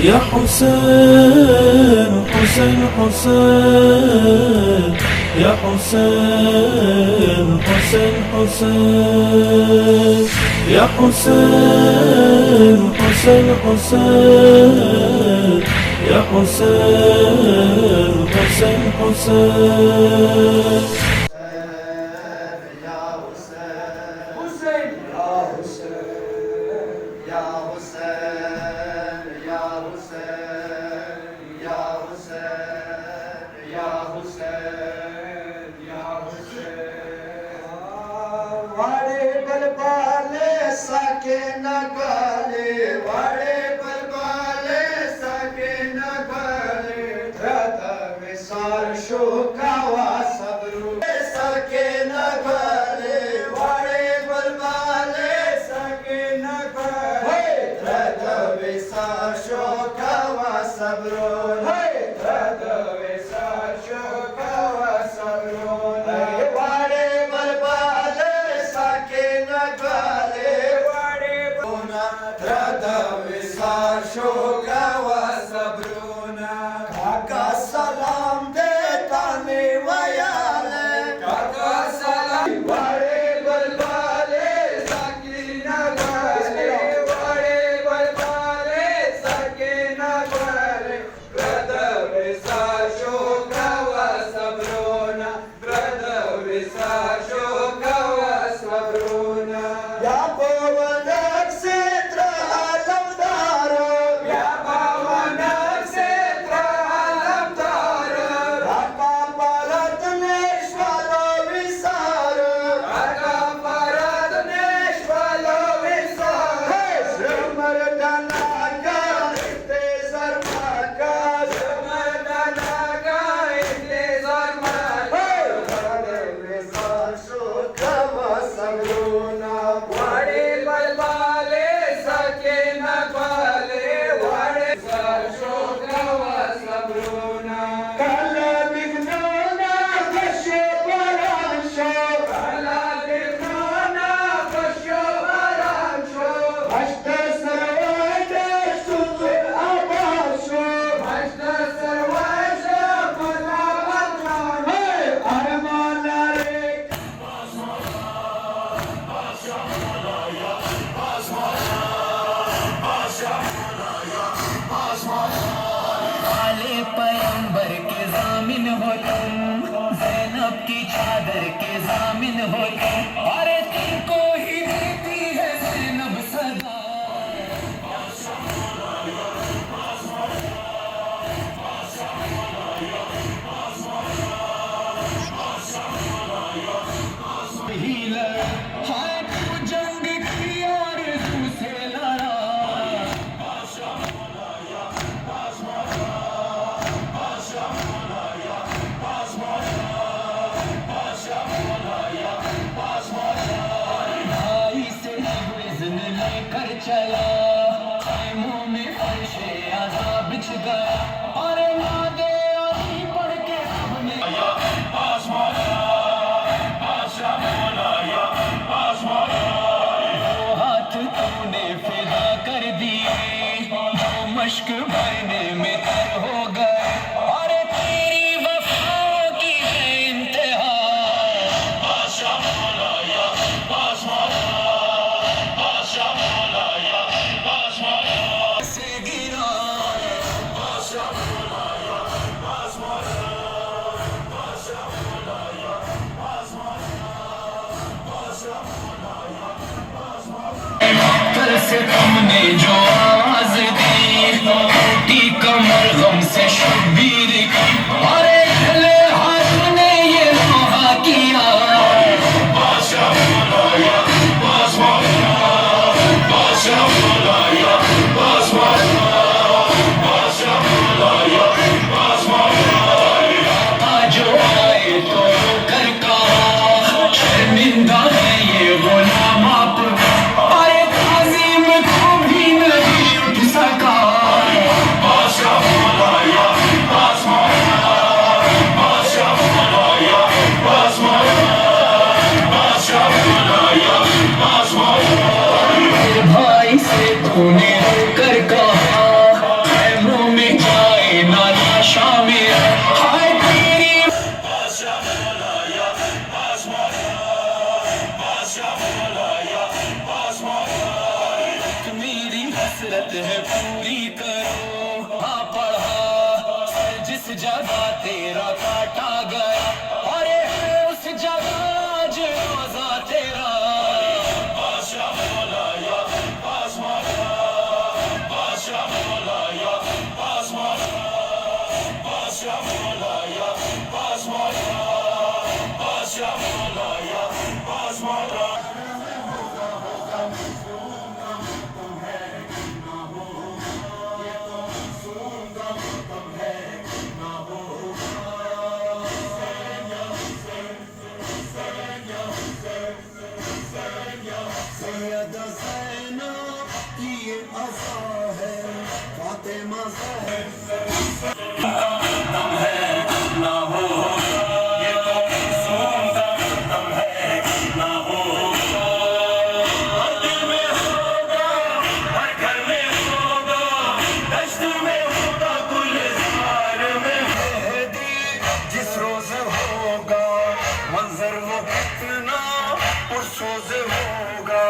يا حسين حسين حسين يا حسين حسين حسين يا حسين حسين حسين يا حسين حسين حسين सके न गले बड़े बलबाले सके न गले धृत विशाल शोकावा सबरू सके न गले बड़े बलबाले सके न गले धृत विशाल शोकावा सबरू धृत विशाल शोकावा सबरू बड़े बलबाले सके न गले शोकावा सबरूना काका सलाम देता ने वयाले काका सलाम बड़े बलबाले सकीना गले बड़े बलबाले सकीना गले ब्रदविसा शोकावा सबरूना ब्रदविसा शोकावा सबरूना या पवनक से पैगंबर के जामिन हो तुम, ज़ैनब की चादर के जामिन हो तुम, अरे तुमको ही देती है ज़ैनब सदा। हाँ तू जंग की और तुझसे लड़ा, चला खैमों में फर्शे अज़ाब बिछ गया और नादे अली पढ़ के सबने वो हाथ तूने फिदा कर दिए जो मश्क भरने में तर हो गए और तेरी वफाओं की है इंतहा। से तुमने जो आवाज दी टूटी कमर गम से शब्बीर की और खले हाथ ने ये लोहा किया। जो आए तो कर कहा शर्मिंदा है ये गुलाम आप, अरे ताज़ीम को भी न जगह तेरा काटा गया, अरे है उस जगह आज रोजा तेरा। बादशाह मौला या पास मौला, बादशाह मौला या पास मौला, बादशाह मौला या पास मौला, बादशाह मौला या पास मौला। मंजर वो कितना पुरसोज होगा,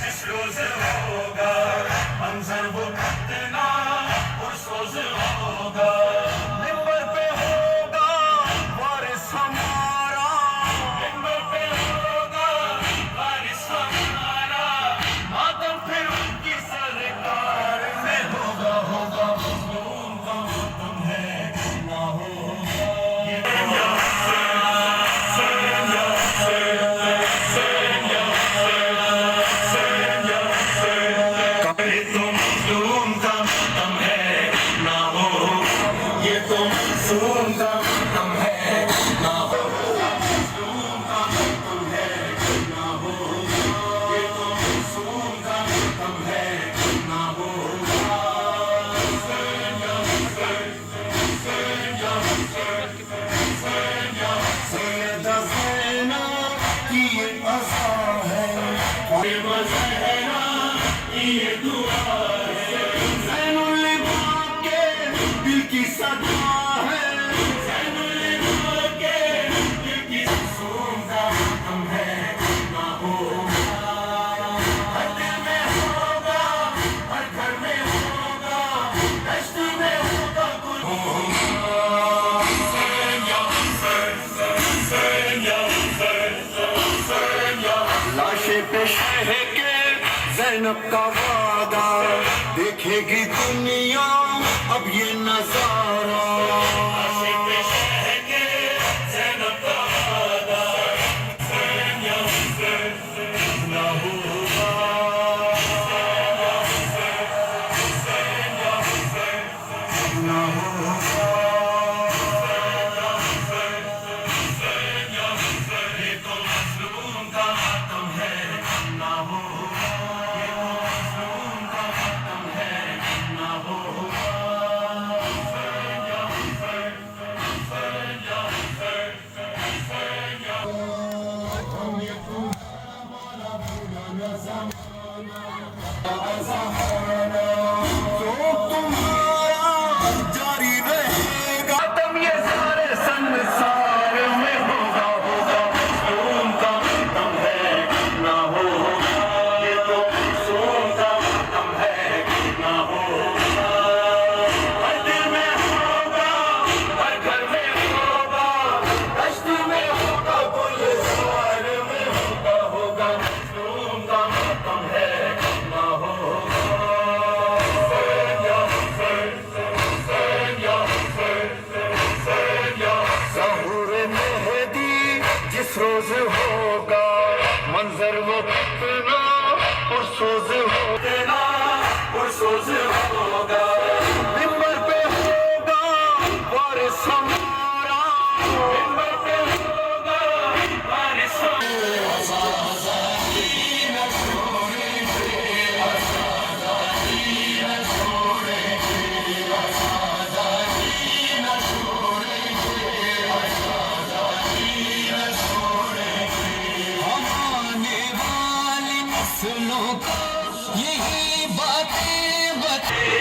जिस रोज होगा मंजर वो कितना पुरसोज होगा। मिंबर पे होगा वारिस हमारा, मिंबर पे होगा वारिस हमारा, मातम फिर उनकी सरकार में होगा, होगा तुम है ना होगा। शह के ज़ैनब का वादा, देखेगी दुनिया अब ये नजारा। रोज होगा मंजर वो कितना पुरसोज होगा, पुरसोज होगा। मिंबर पे होगा वारिस हमारा, मिंबर पे होगा वारिस यही बातें बता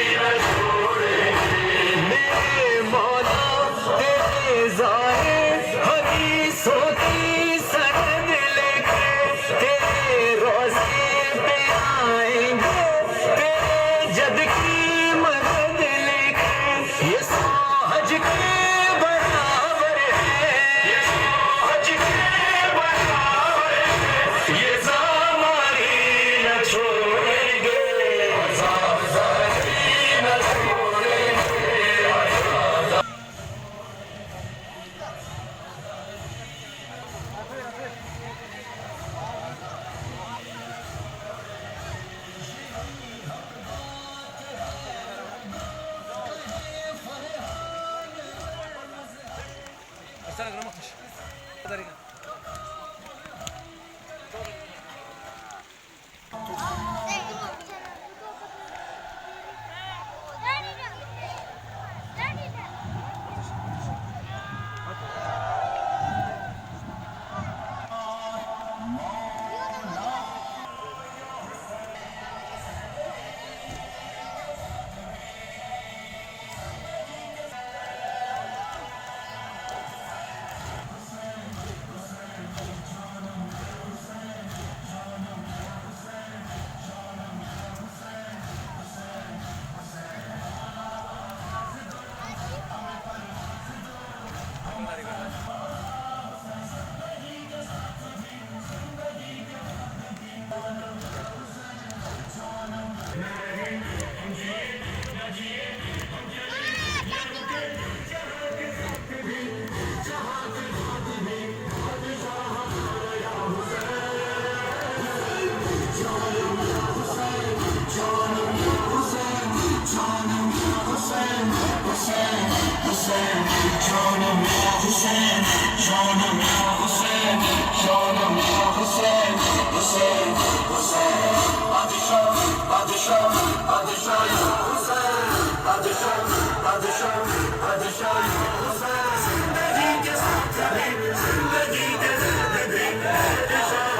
Canım ya Hüseyin, canım ya Hüseyin, canım ya Hüseyin, Hüseyin, Hüseyin. Padişah, padişah, padişah ya Hüseyin, padişah, padişah, padişah ya Hüseyin. Zindagi ke saath bhi, zindagi ke saath bhi, padişah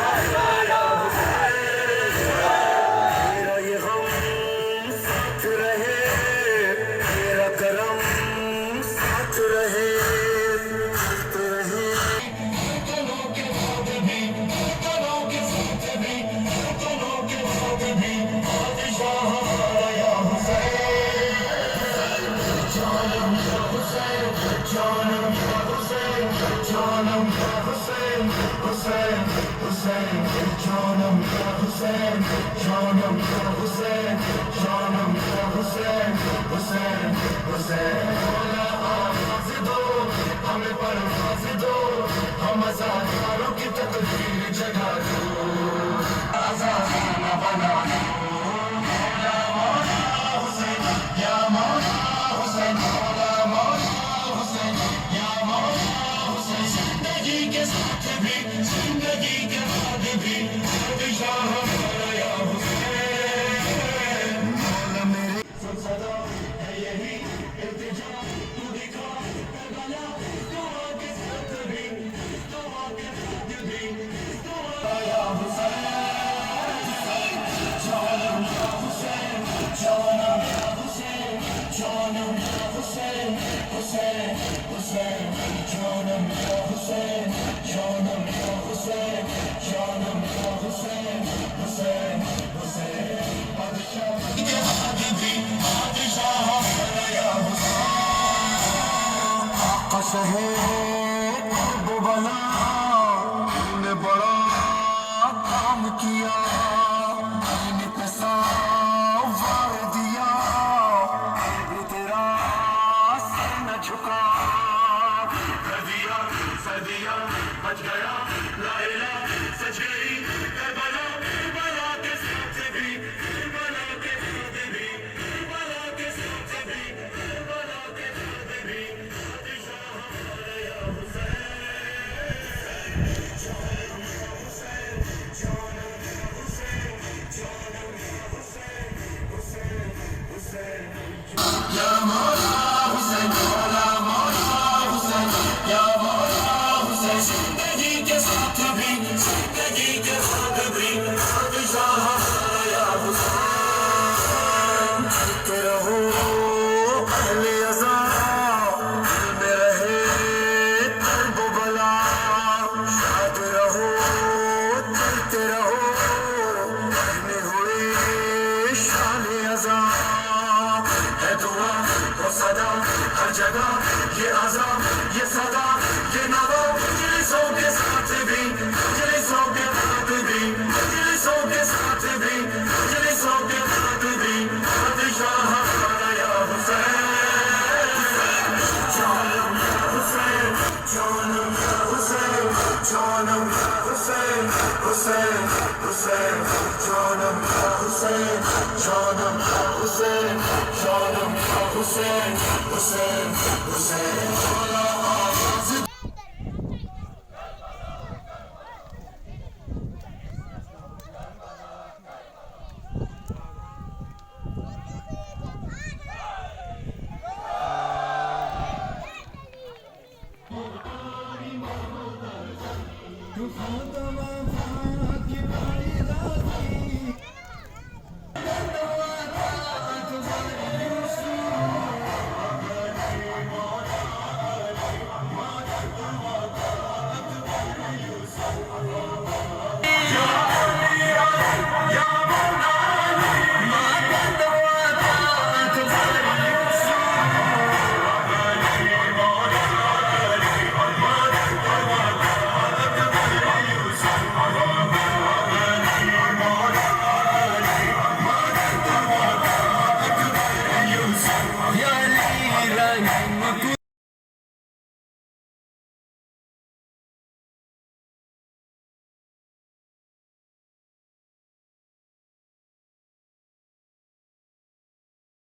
ya Hüseyin. Mera ye gam saath rahe, mera karam saath rahe, saath rahe. Tano ke saath bhi, tano ke saath bhi, tano ke saath bhi, padişah ya Hüseyin. Canım ya Hüseyin, canım ya Hüseyin, canım ya Hüseyin, Hüseyin, Hüseyin. Canım ya Hüseyin, canım ya Hüseyin, canım ya Hüseyin, Hüseyin, Hüseyin. Mevla आवाज़ दो, हमें परवाज़ दो, हम आज़ादारों की तकदीर जगा दो, आज़ादाना बना दो। मौला मौला हुसैन, या मौला हुसैन, मौला मौला हुसैन, या मौला हुसैन। जिंदगी के साथ भी, जिंदगी के बाद भी, padişah हमारा या हुसैन। मौला मेरे सदा है यही इल्तिजा, तू दिखा करबला, दुआ के साथ भी, दुआ के साथ भी, दुआ या Hussain. Canım ya Hüseyin, canım ya Hüseyin, canım ya Hüseyin, Hüseyin, Hüseyin. Canım ya Hüseyin, canım ya Hüseyin, canım ya Hüseyin, Hüseyin, Hüseyin. Padişah ke sath bhi, padişah hamaरा ya Hüseyin. आका शहे करबला ने बड़ा काम किया, मैंने पैसा वार दिया, भी तेरा सर न झुका। कर दिया सदिया बच गया, लाइला सच गई करबला, करबला के साथ भी, करबला के साथ भी, करबला के साथ भी, करबला के साथ भी, padişah हमारा या Hussain. canım ya Hüseyin, canım ya Hüseyin, canım ya Hüseyin, Hüseyin, Hüseyin. Ya Mevla Hüseyin, Mevla Mevla Hüseyin, ya Mevla Hüseyin. Zindagi ke saath bhi, zindagi ke saath bhi, padişah हमारा या हुसैन। चलते रहो अहले अज़ा, दिल में रहे कर्ब बला, शाद रहो चलते रहो, रहने हुए शान अज़ा। है दुआ वो सदा हर जगह, ये अज़ा ये सदा ये नवा, मजलिसों के साथ भी, मजलिसों के साथ भी, मजलिसों के साथ भी, मजलिसों के साथ भी, padişah हमारा या Hussain. canım ya Hüseyin, canım ya Hüseyin, canım ya Hüseyin, Hüseyin, Hüseyin. Canım ya Hüseyin, canım ya Hüseyin, canım ya Hüseyin, Hüseyin, Hüseyin.